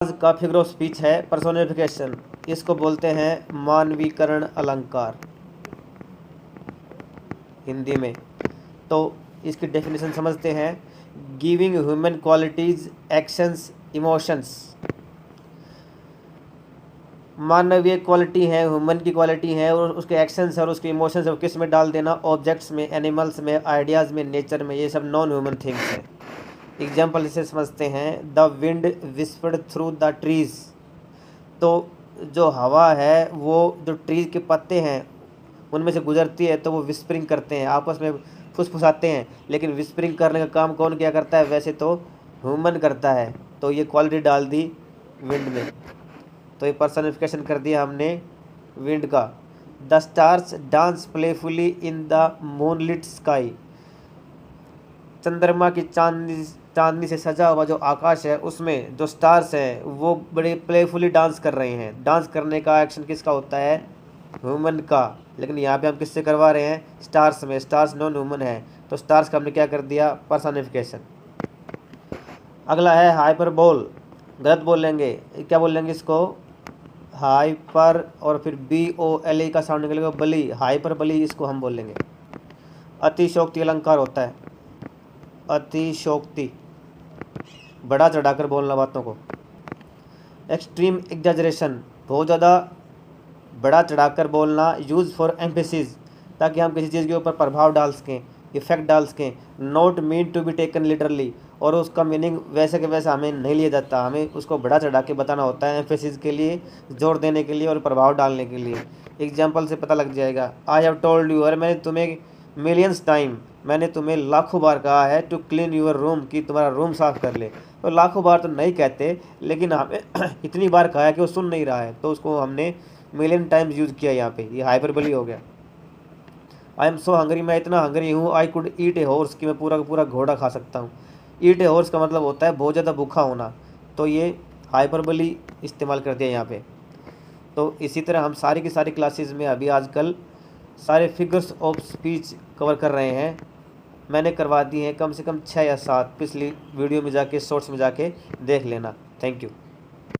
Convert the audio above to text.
आज का figure of speech है पर्सोनिफिकेशन। इसको बोलते हैं मानवीकरण अलंकार हिंदी में। तो इसकी डेफिनेशन समझते हैं। Giving human qualities, actions, emotions. मानवीय क्वालिटी है, ह्यूमन की क्वालिटी है, और उसके एक्शंस और उसके इमोशंस है किस में डाल देना, ऑब्जेक्ट्स में, एनिमल्स में, आइडियाज़ में, नेचर में। ये सब नॉन ह्यूमन थिंग्स है। एग्जाम्पल इसे समझते हैं। The wind whispered through the trees. तो जो हवा है वो जो ट्रीज के पत्ते हैं उनमें से गुजरती है तो वो विस्परिंग करते हैं, आपस में फुसफुसाते हैं। लेकिन विस्परिंग करने का काम कौन क्या करता है? वैसे तो ह्यूमन करता है। तो ये क्वालिटी डाल दी विंड में, तो ये पर्सनिफिकेशन कर दिया हमने विंड का। The stars dance playfully in the moonlit sky. चंद्रमा की चांदनी से सजा हुआ जो आकाश है उसमें जो स्टार्स हैं वो बड़े प्लेफुली डांस कर रहे हैं। डांस करने का एक्शन किसका होता है? ह्यूमन का। लेकिन यहाँ पे हम किससे करवा रहे हैं? स्टार्स में। स्टार्स नॉन ह्यूमन है, तो स्टार्स का हमने क्या कर दिया? पर्सनिफिकेशन। अगला है हाइपरबोल। गलत बोलेंगे, क्या बोलेंगे इसको? हाइपर और फिर BOLE का साउंड निकलेगा, बली। हाइपरबली इसको हम बोलेंगे। अतिशयोक्ति अलंकार होता है। अतिशयोक्ति, बड़ा चढ़ाकर बोलना बातों को। एक्सट्रीम एग्जैजरेशन, बहुत ज़्यादा बड़ा चढ़ाकर बोलना। यूज़ फॉर एम्फेसिस, ताकि हम किसी चीज़ के ऊपर प्रभाव डाल सकें, इफेक्ट डाल सकें। Not mean to be taken literally, और उसका मीनिंग वैसे के वैसा हमें नहीं लिया जाता, हमें उसको बड़ा चढ़ा के बताना होता है, एम्फेसिस के लिए, जोर देने के लिए और प्रभाव डालने के लिए। एग्जाम्पल से पता लग जाएगा। आई हैव टोल्ड यू, अरे मैंने तुम्हें मिलियंस टाइम, मैंने तुम्हें लाखों बार कहा है टू क्लीन यूर रूम, कि तुम्हारा रूम साफ कर ले। तो लाखों बार तो नहीं कहते, लेकिन हमें इतनी बार कहा है कि वो सुन नहीं रहा है, तो उसको हमने मिलियन टाइम्स यूज़ किया यहाँ पे। ये हाइपरबोली हो गया। आई एम सो हंगरी, मैं इतना हंगरी हूँ। I could eat a horse, कि मैं पूरा का पूरा घोड़ा खा सकता हूँ। ईट ए हॉर्स का मतलब होता है बहुत ज़्यादा भूखा होना, तो ये हाइपरबोली इस्तेमाल कर दिया यहाँ पे। तो इसी तरह हम सारी की सारी क्लासेस में अभी आजकल सारे फिगर्स ऑफ स्पीच कवर कर रहे हैं। मैंने करवा दी हैं कम से कम 6 या 7, पिछली वीडियो में जाके, शॉर्ट्स में जाके देख लेना। Thank you.